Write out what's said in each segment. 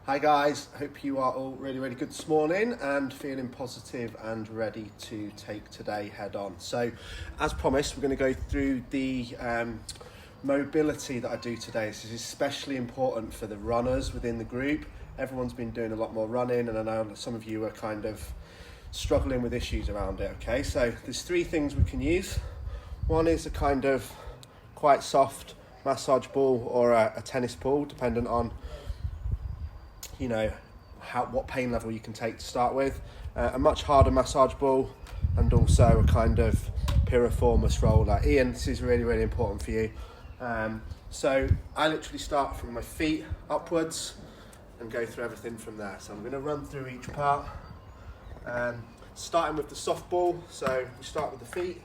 Hi guys, hope you are all really good this morning and feeling positive and ready to take today head on. So as promised, we're going to go through the mobility that I do today. This is especially important for the runners within the group. Everyone's been doing a lot more running and I know some of you are kind of struggling with issues around it. Okay, so there's three things we can use. One is a kind of quite soft massage ball or a tennis ball, dependent on what pain level you can take to start with. A much harder massage ball and also a kind of piriformis roller. Ian, this is really important for you. So I literally start from my feet upwards and go through everything from there. So I'm going to run through each part, starting with the soft ball. So we start with the feet.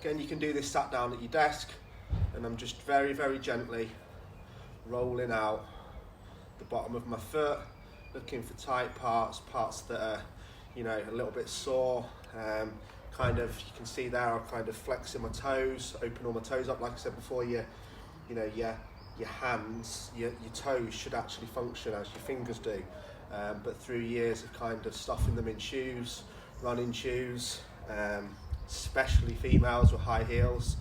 Again, you can do this sat down at your desk, and I'm just very gently rolling out the bottom of my foot, looking for tight parts that are, a little bit sore. You can see there, I'm kind of flexing my toes, open all my toes up. Like I said before, your hands, your toes should actually function as your fingers do. But through years of kind of stuffing them in shoes, running shoes, especially females with high heels,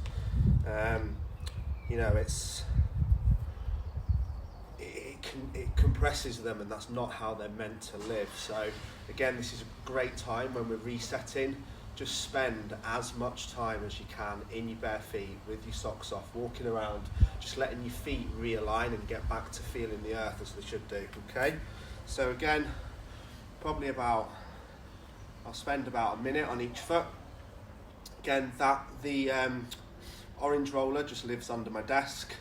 it compresses them, and that's not how they're meant to live. So again, this is a great time when we're resetting. Just spend as much time as you can in your bare feet with your socks off, walking around, just letting your feet realign and get back to feeling the earth as they should do. Okay, so again, I'll spend about a minute on each foot. Again, the orange roller just lives under my desk.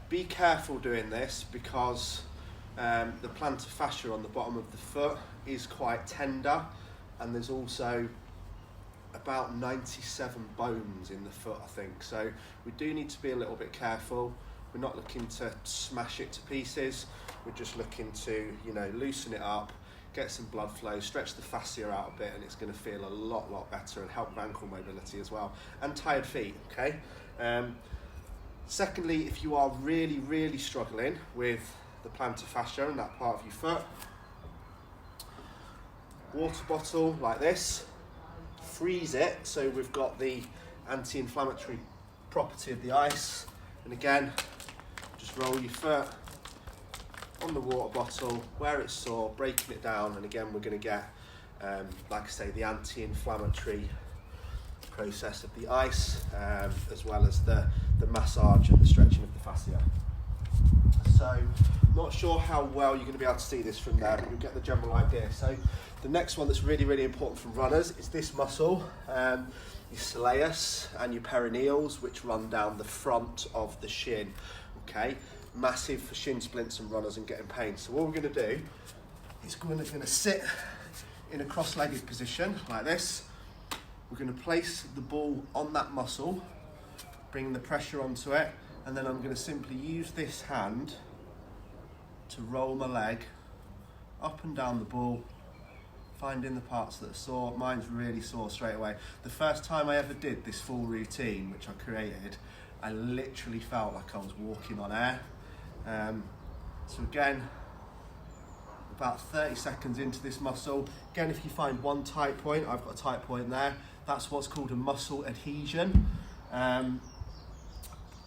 Be careful doing this because the plantar fascia on the bottom of the foot is quite tender, and there's also about 97 bones in the foot, I think. So we do need to be a little bit careful. We're not looking to smash it to pieces. We're just looking to, loosen it up, get some blood flow, stretch the fascia out a bit, and it's going to feel a lot better and help with ankle mobility as well, and tired feet. Okay. Secondly, if you are really struggling with the plantar fascia and that part of your foot, water bottle like this, freeze it so we've got the anti-inflammatory property of the ice, and again, just roll your foot on the water bottle where it's sore, breaking it down, and again we're going to get, like I say, the anti-inflammatory process of the ice, as well as the massage and the stretching of the fascia. So not sure how well you're going to be able to see this from there, but you'll get the general idea. So the next one that's really important for runners is this muscle, your soleus and your perineals, which run down the front of the shin. Okay, massive for shin splints and runners and getting pain. So what we're going to do is we're going to sit in a cross-legged position like this. We're going to place the ball on that muscle, bring the pressure onto it, and then I'm going to simply use this hand to roll my leg up and down the ball, finding the parts that are sore. Mine's really sore straight away. The first time I ever did this full routine, which I created, I literally felt like I was walking on air. So again, about 30 seconds into this muscle. Again, if you find one tight point, I've got a tight point there. That's what's called a muscle adhesion.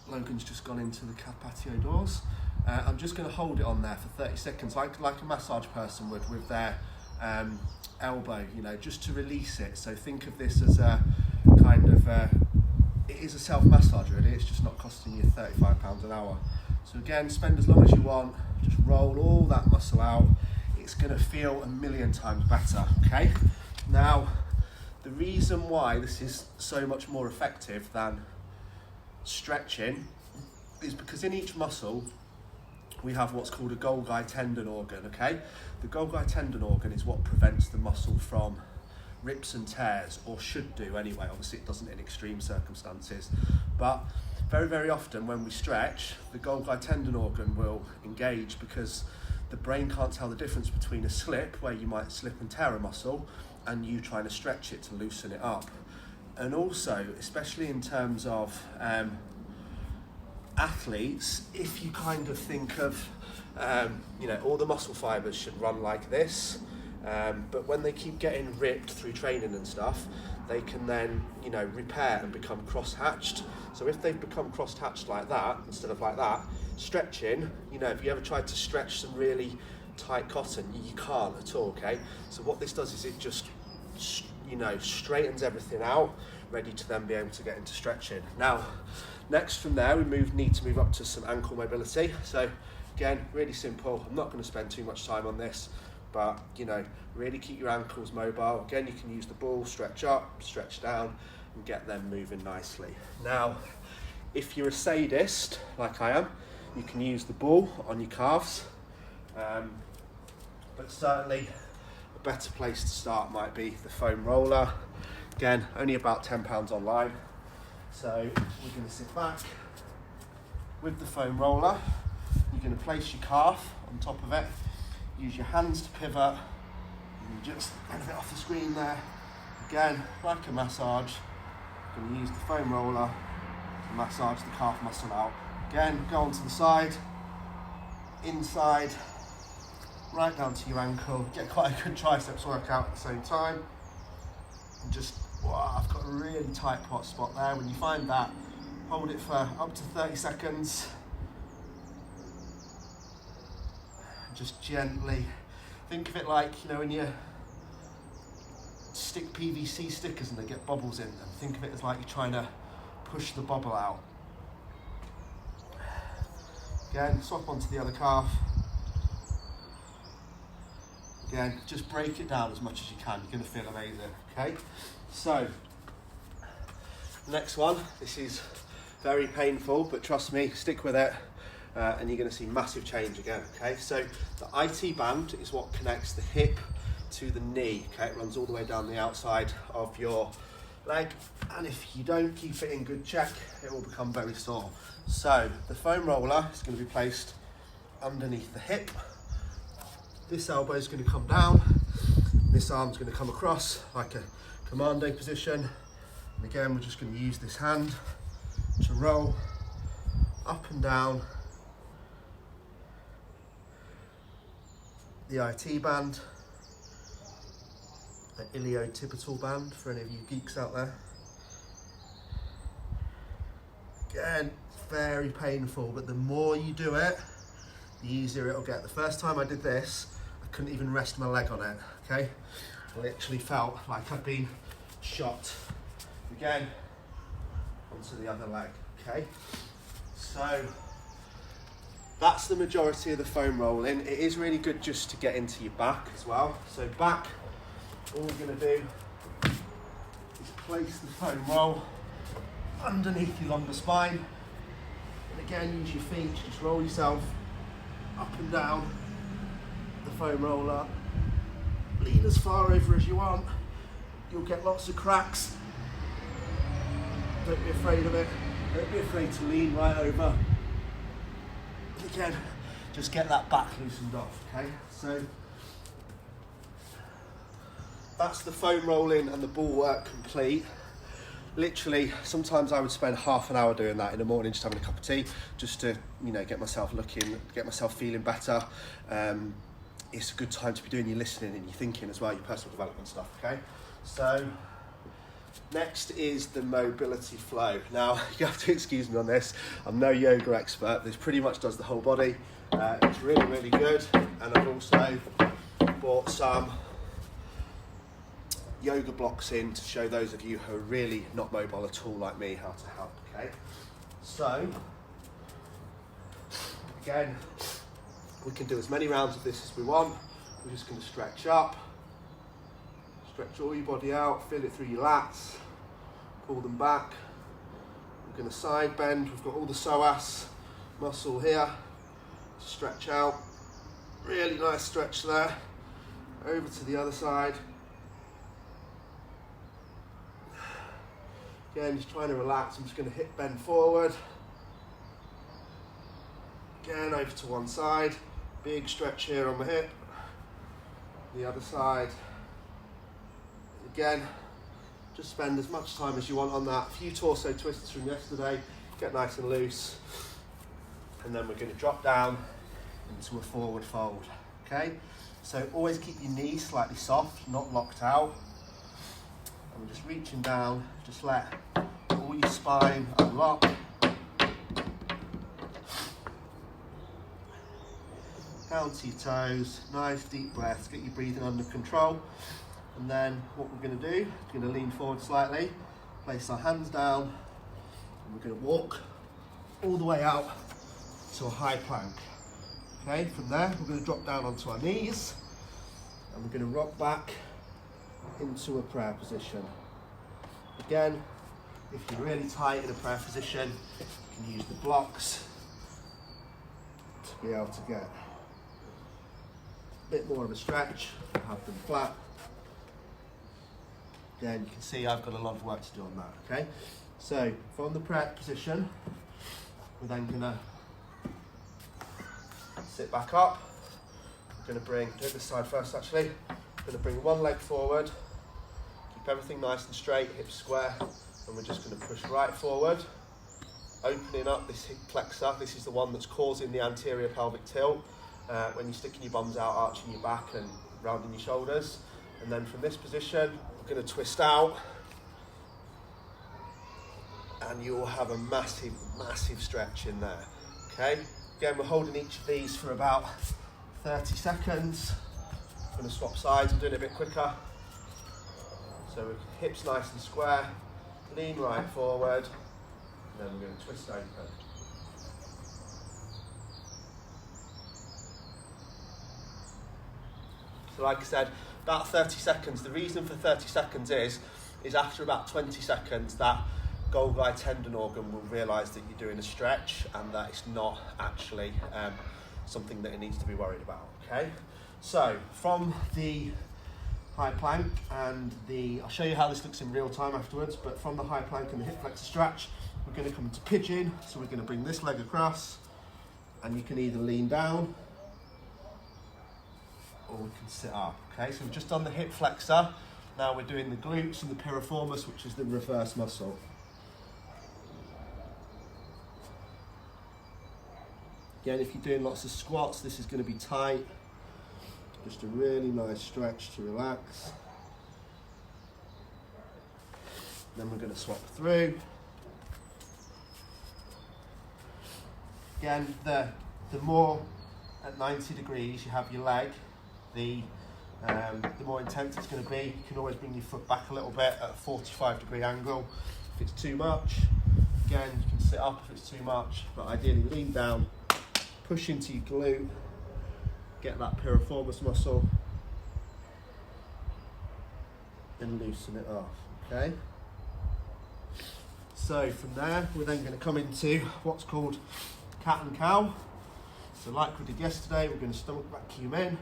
Logan's just gone into the patio doors. I'm just going to hold it on there for 30 seconds, like a massage person would with their elbow, just to release it. So think of this as a kind of, it is a self-massage really, it's just not costing you £35 an hour. So again, spend as long as you want, just roll all that muscle out. It's going to feel a million times better, okay? Now, the reason why this is so much more effective than stretching is because in each muscle we have what's called a Golgi tendon organ, okay? The Golgi tendon organ is what prevents the muscle from rips and tears, or should do anyway. Obviously it doesn't in extreme circumstances, but very often when we stretch, the Golgi tendon organ will engage because the brain can't tell the difference between a slip, where you might slip and tear a muscle, and you trying to stretch it to loosen it up. And also, especially in terms of athletes, if you kind of think of, you know, all the muscle fibers should run like this, but when they keep getting ripped through training and stuff, they can then, you know, repair and become cross-hatched. So if they've become cross-hatched like that, instead of like that, stretching, you know, if you ever tried to stretch some really tight cotton, you can't at all, okay? So what this does is it just, you know, straightens everything out, ready to then be able to get into stretching. Now, next from there, we need to move up to some ankle mobility. So again, really simple. I'm not going to spend too much time on this, but, you know, really keep your ankles mobile. Again, you can use the ball, stretch up, stretch down, and get them moving nicely. Now, if you're a sadist, like I am, you can use the ball on your calves, but certainly a better place to start might be the foam roller. Again, only about £10 online. So we're going to sit back with the foam roller. You're going to place your calf on top of it. Use your hands to pivot. And you just move it off the screen there. Again, like a massage. You're going to use the foam roller to massage the calf muscle out. Again, go onto the side, inside, right down to your ankle. Get quite a good triceps workout at the same time. And just, wow, I've got a really tight pot spot there. When you find that, hold it for up to 30 seconds. Just gently, think of it like, you know, when you stick PVC stickers and they get bubbles in them. Think of it as like you're trying to push the bubble out. Again, swap onto the other calf. Again, just break it down as much as you can. You're going to feel amazing, okay? So, next one. This is very painful, but trust me, stick with it, and you're going to see massive change again, okay? So, the IT band is what connects the hip to the knee, okay? It runs all the way down the outside of your leg, and if you don't keep it in good check, it will become very sore. So, the foam roller is going to be placed underneath the hip. This elbow is going to come down, this arm's going to come across like a commando position, and again we're just going to use this hand to roll up and down the IT band, the iliotibial band for any of you geeks out there. Again, very painful, but the more you do it, the easier it'll get. The first time I did this, I couldn't even rest my leg on it, okay? I literally felt like I'd been shot. Again, onto the other leg, okay? So, that's the majority of the foam rolling. It is really good just to get into your back as well. So back, all we're gonna do is place the foam roll underneath your lumbar spine. And again, use your feet, just roll yourself up and down the foam roller. Lean as far over as you want. You'll get lots of cracks. Don't be afraid of it. Don't be afraid to lean right over. Again, just get that back loosened off, okay? So, that's the foam rolling and the ball work complete. Literally, sometimes I would spend half an hour doing that in the morning, just having a cup of tea, just to, you know, get myself feeling better. It's a good time to be doing your listening and your thinking as well, your personal development stuff, okay? So, next is the mobility flow. Now, you have to excuse me on this. I'm no yoga expert. This pretty much does the whole body. It's really, really good. And I've also bought some yoga blocks in to show those of you who are really not mobile at all like me how to help, okay? So, again, we can do as many rounds of this as we want. We're just going to stretch up, stretch all your body out, feel it through your lats, pull them back. We're going to side bend. We've got all the psoas muscle here. Stretch out, really nice stretch there. Over to the other side. Again, just trying to relax. I'm just going to hip bend forward. Again, over to one side. Big stretch here on the hip. The other side. Again, just spend as much time as you want on that. A few torso twists from yesterday. Get nice and loose. and then we're going to drop down into a forward fold. Okay, so always keep your knees slightly soft, not locked out. And we're just reaching down, just let all your spine unlock. Down to your toes, nice deep breaths, get your breathing under control. And then what we're going to do, we're going to lean forward slightly, place our hands down, and we're going to walk all the way out to a high plank. Okay, from there we're going to drop down onto our knees, and we're going to rock back into a prayer position. Again, if you're really tight in a prayer position, you can use the blocks to be able to get a bit more of a stretch, have them flat. Again, you can see I've got a lot of work to do on that, okay? So, from the prayer position, we're then gonna sit back up. We're gonna do it this side first actually. We're gonna bring one leg forward, keep everything nice and straight, hips square, and we're just gonna push right forward, opening up this hip flexor. This is the one that's causing the anterior pelvic tilt. When you're sticking your bums out, arching your back and rounding your shoulders. And then from this position, we're going to twist out, and you'll have a massive, massive stretch in there. Okay, again, we're holding each of these for about 30 seconds. I'm going to swap sides, I'm doing it a bit quicker. So hips nice and square, lean right forward, and then we're going to twist open. So like I said, about 30 seconds. The reason for 30 seconds is after about 20 seconds, that Golgi tendon organ will realise that you're doing a stretch and that it's not actually something that it needs to be worried about, okay? So, from the high plank and I'll show you how this looks in real time afterwards, but from the high plank and the hip flexor stretch, we're going to come into pigeon. So we're going to bring this leg across, and you can either lean down or we can sit up, okay? So we've just done the hip flexor, now we're doing the glutes and the piriformis, which is the reverse muscle. Again, if you're doing lots of squats, this is going to be tight. Just a really nice stretch to relax. Then we're going to swap through. Again, the more at 90 degrees you have your leg, the more intense it's going to be. You can always bring your foot back a little bit at a 45-degree angle if it's too much. Again, you can sit up if it's too much, but ideally lean down, push into your glute, get that piriformis muscle, and loosen it off, okay? So from there, we're then going to come into what's called cat and cow. So like we did yesterday, we're going to stomach vacuum in,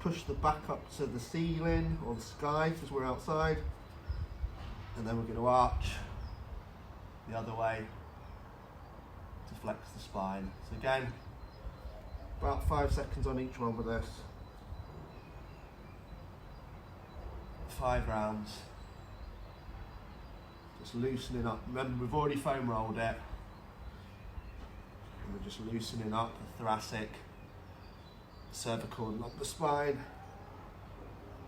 push the back up to the ceiling or the sky because we're outside, and then we're going to arch the other way to flex the spine. So again, about 5 seconds on each one with this. 5 rounds. Just loosening up. Remember, we've already foam rolled it. And we're just loosening up the thoracic, cervical and lumbar spine.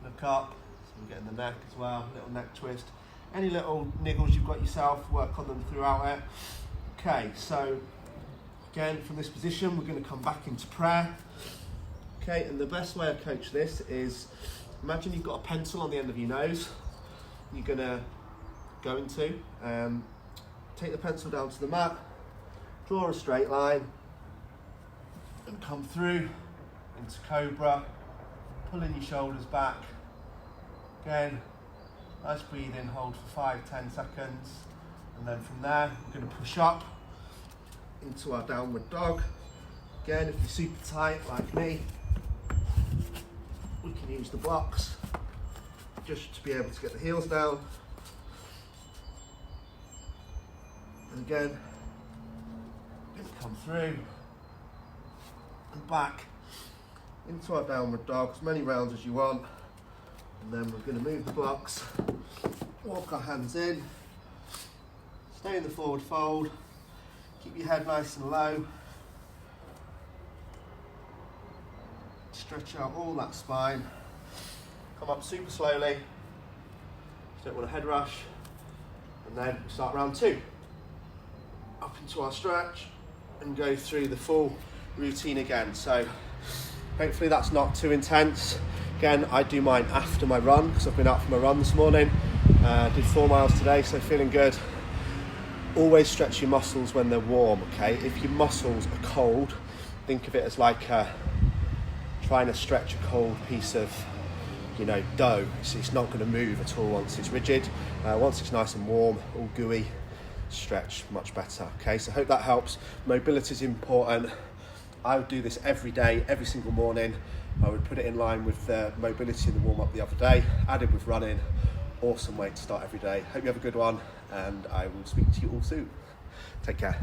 Look up, so we're getting the neck as well, little neck twist. Any little niggles you've got yourself, work on them throughout it. Okay, so again, from this position, we're going to come back into prayer. Okay, and the best way I coach this is, imagine you've got a pencil on the end of your nose. You're going to go into, take the pencil down to the mat, draw a straight line, and come through into cobra, pulling your shoulders back. Again, nice breathing, hold for 5-10 seconds, and then from there we're going to push up into our downward dog. Again, if you're super tight like me, we can use the blocks just to be able to get the heels down. And again, going to come through and back into our downward dog, as many rounds as you want. And then we're going to move the blocks, walk our hands in, stay in the forward fold, Keep your head nice and low. Stretch out all that spine. Come up super slowly. You don't want a head rush. And then we start round 2. Up into our stretch and go through the full routine again. So hopefully that's not too intense. Again, I do mine after my run because I've been out for my run this morning. Did 4 miles today, so feeling good. Always stretch your muscles when they're warm, okay? If your muscles are cold, think of it as like trying to stretch a cold piece of, dough. It's not going to move at all once it's rigid. Once it's nice and warm, all gooey, stretch much better, okay? So I hope that helps. Mobility is important. I would do this every day, every single morning. I would put it in line with the mobility in the warm-up the other day, added with running. Awesome way to start every day. Hope you have a good one, and I will speak to you all soon. Take care.